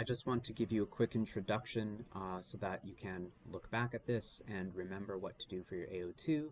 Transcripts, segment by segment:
I just want to give you a quick introduction so that you can look back at this and remember what to do for your AO2,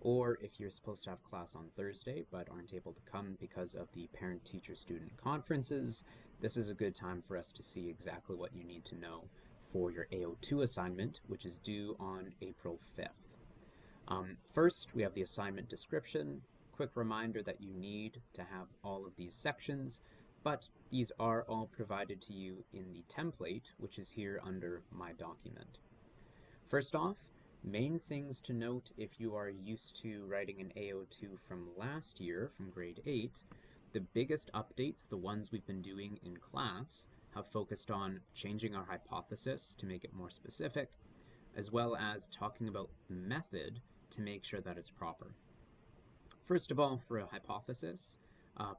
or if you're supposed to have class on Thursday but aren't able to come because of the parent-teacher-student conferences, this is a good time for us to see exactly what you need to know for your AO2 assignment, which is due on April 5th. First, we have the assignment description. Quick reminder that you need to have all of these sections, but these are all provided to you in the template, which is here under My Document. First off, main things to note if you are used to writing an AO2 from last year, from grade 8, the biggest updates, the ones we've been doing in class, have focused on changing our hypothesis to make it more specific, as well as talking about the method to make sure that it's proper. First of all, for a hypothesis,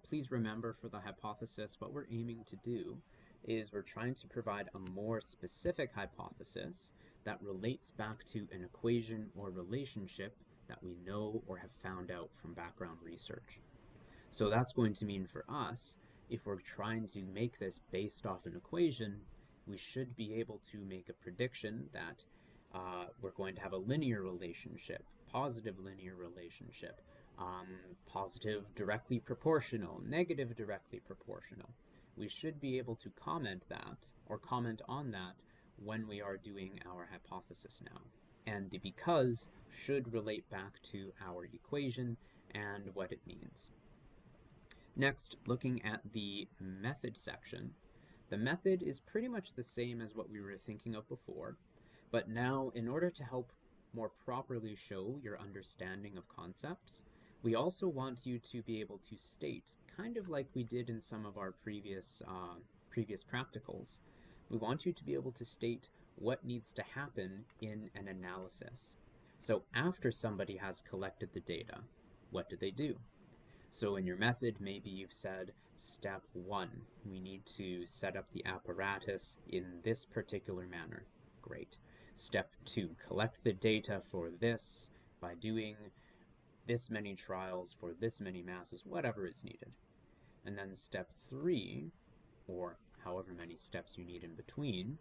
please remember for the hypothesis, what we're aiming to do is we're trying to provide a more specific hypothesis that relates back to an equation or relationship that we know or have found out from background research. So that's going to mean for us, if we're trying to make this based off an equation, we should be able to make a prediction that we're going to have a linear relationship, positive linear relationship, positive directly proportional, negative directly proportional. We should be able to comment that or comment on that when we are doing our hypothesis now. And the because should relate back to our equation and what it means. Next, looking at the method section, the method is pretty much the same as what we were thinking of before, but now in order to help more properly show your understanding of concepts, we also want you to be able to state, kind of like we did in some of our previous practicals, we want you to be able to state what needs to happen in an analysis. So after somebody has collected the data, what do they do? So in your method, maybe you've said, step 1, we need to set up the apparatus in this particular manner. Great. Step 2, collect the data for this by doing this many trials for this many masses, whatever is needed. And then step 3, or however many steps you need in between,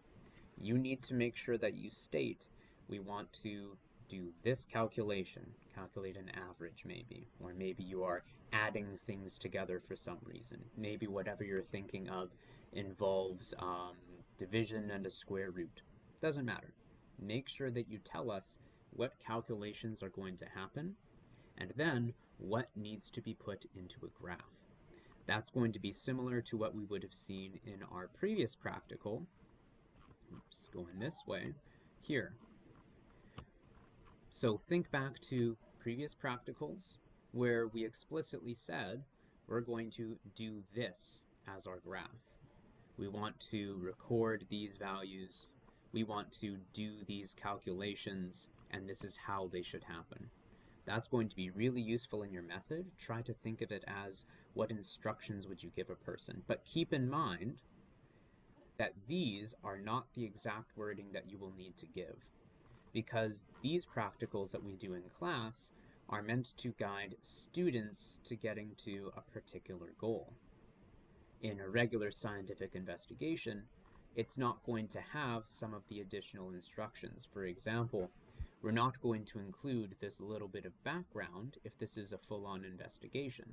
you need to make sure that you state, we want to do this calculation, calculate an average maybe, or maybe you are adding things together for some reason. Maybe whatever you're thinking of involves division and a square root. Doesn't matter. Make sure that you tell us what calculations are going to happen, and then what needs to be put into a graph. That's going to be similar to what we would have seen in our previous practical. Oops, going this way, here. So think back to previous practicals where we explicitly said we're going to do this as our graph. We want to record these values, we want to do these calculations, and this is how they should happen. That's going to be really useful in your method. Try to think of it as what instructions would you give a person. But keep in mind that these are not the exact wording that you will need to give, because these practicals that we do in class are meant to guide students to getting to a particular goal. In a regular scientific investigation, it's not going to have some of the additional instructions. For example, we're not going to include this little bit of background if this is a full-on investigation.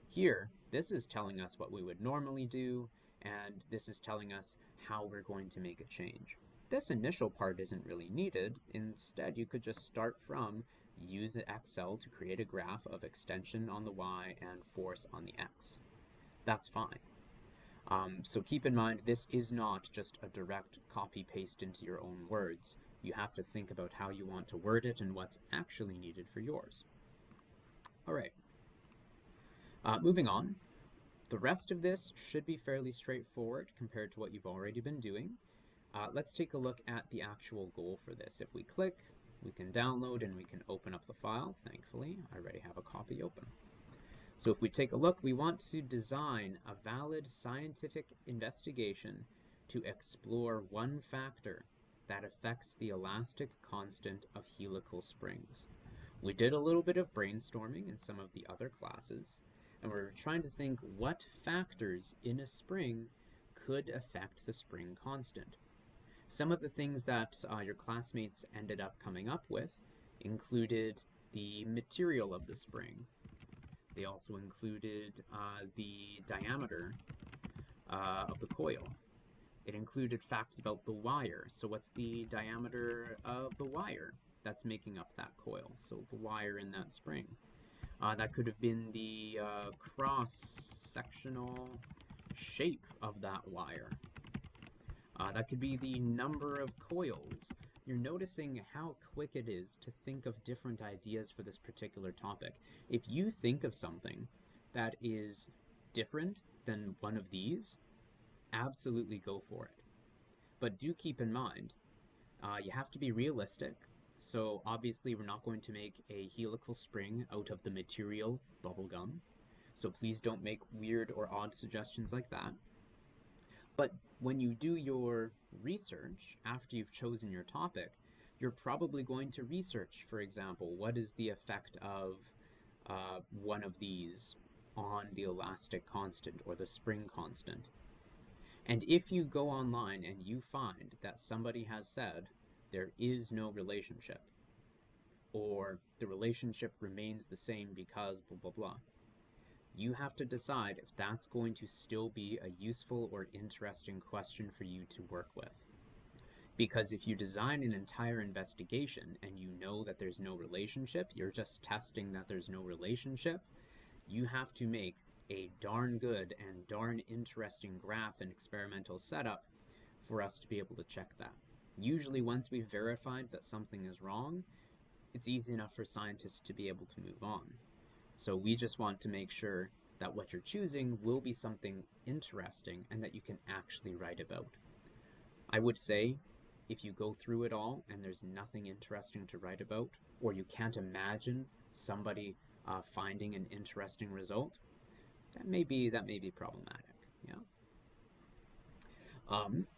Here, this is telling us what we would normally do, and this is telling us how we're going to make a change. This initial part isn't really needed. Instead, you could just start from use Excel to create a graph of extension on the Y and force on the X. That's fine. So keep in mind, this is not just a direct copy-paste into your own words. You have to think about how you want to word it and what's actually needed for yours. All right. Moving on. The rest of this should be fairly straightforward compared to what you've already been doing. Let's take a look at the actual goal for this. If we click, we can download and we can open up the file. Thankfully, I already have a copy open. So if we take a look, we want to design a valid scientific investigation to explore one factor that affects the elastic constant of helical springs. We did a little bit of brainstorming in some of the other classes, and we're trying to think what factors in a spring could affect the spring constant. Some of the things that your classmates ended up coming up with included the material of the spring. They also included the diameter of the coil. It included facts about the wire. So what's the diameter of the wire that's making up that coil? So the wire in that spring. That could have been the cross-sectional shape of that wire. That could be the number of coils. You're noticing how quick it is to think of different ideas for this particular topic. If you think of something that is different than one of these, absolutely go for it. But do keep in mind, you have to be realistic. So obviously we're not going to make a helical spring out of the material bubblegum. So please don't make weird or odd suggestions like that. But when you do your research, after you've chosen your topic, you're probably going to research, for example, what is the effect of one of these on the elastic constant or the spring constant. And if you go online and you find that somebody has said there is no relationship, or the relationship remains the same because blah, blah, blah, you have to decide if that's going to still be a useful or interesting question for you to work with. Because if you design an entire investigation and you know that there's no relationship, you're just testing that there's no relationship, you have to make a darn good and darn interesting graph and experimental setup for us to be able to check that. Usually once we've verified that something is wrong, it's easy enough for scientists to be able to move on. So we just want to make sure that what you're choosing will be something interesting and that you can actually write about. I would say if you go through it all and there's nothing interesting to write about, or you can't imagine somebody finding an interesting result, that may be problematic. Yeah.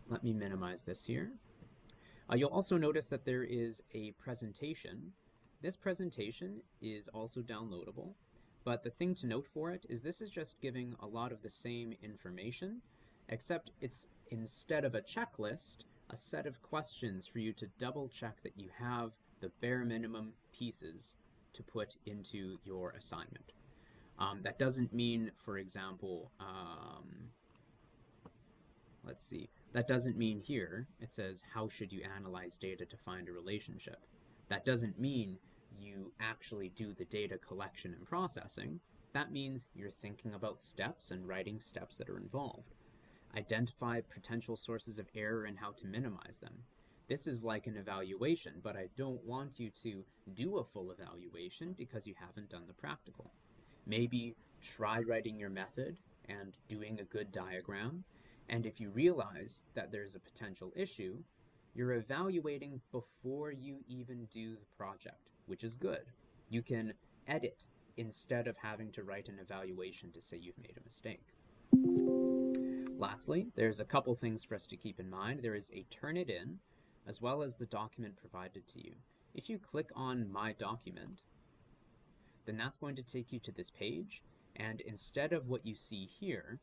Let me minimize this here. You'll also notice that there is a presentation. This presentation is also downloadable, but the thing to note for it is this is just giving a lot of the same information, except it's, instead of a checklist, a set of questions for you to double check that you have the bare minimum pieces to put into your assignment. That doesn't mean, for example, let's see, that doesn't mean here it says how should you analyze data to find a relationship. That doesn't mean you actually do the data collection and processing. That means you're thinking about steps and writing steps that are involved. Identify potential sources of error and how to minimize them. This is like an evaluation, but I don't want you to do a full evaluation because you haven't done the practical. Maybe try writing your method and doing a good diagram, and if you realize that there's a potential issue, you're evaluating before you even do the project, which is good. You can edit instead of having to write an evaluation to say you've made a mistake. Lastly, there's a couple things for us to keep in mind. There is a Turnitin, as well as the document provided to you. If you click on My Document, then that's going to take you to this page, and instead of what you see here,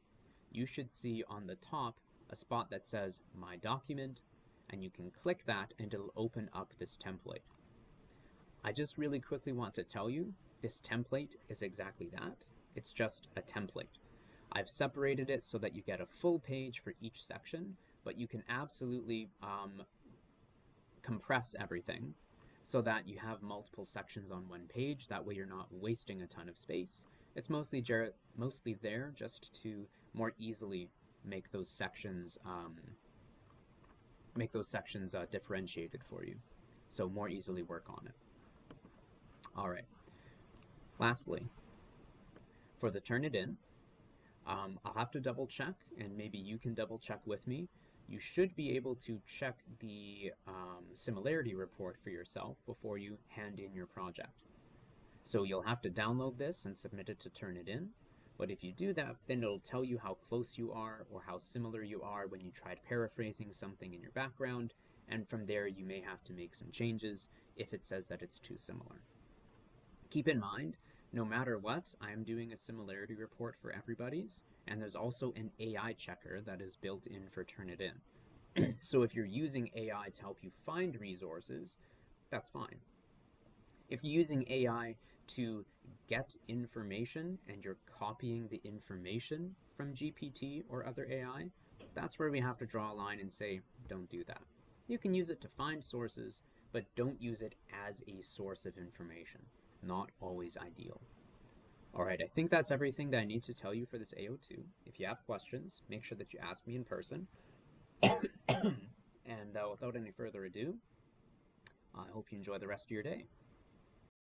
you should see on the top a spot that says My Document, and you can click that and it'll open up this template. I just really quickly want to tell you, this template is exactly that. It's just a template. I've separated it so that you get a full page for each section, but you can absolutely compress everything so that you have multiple sections on one page. That way you're not wasting a ton of space. It's mostly there just to more easily make those sections differentiated for you, so more easily work on it. All right. Lastly, for the Turnitin, I'll have to double check, and maybe you can double check with me. You should be able to check the similarity report for yourself before you hand in your project. So you'll have to download this and submit it to Turnitin. But if you do that, then it'll tell you how close you are or how similar you are when you tried paraphrasing something in your background, and from there you may have to make some changes if it says that it's too similar. Keep in mind no matter what, I'm doing a similarity report for everybody's, and there's also an AI checker that is built in for Turnitin. So if you're using AI to help you find resources, that's fine. If you're using AI to get information and you're copying the information from GPT or other AI, that's where we have to draw a line and say, don't do that. You can use it to find sources, but don't use it as a source of information. Not always ideal. All right, I think that's everything that I need to tell you for this AO2. If you have questions, make sure that you ask me in person. And without any further ado, I hope you enjoy the rest of your day.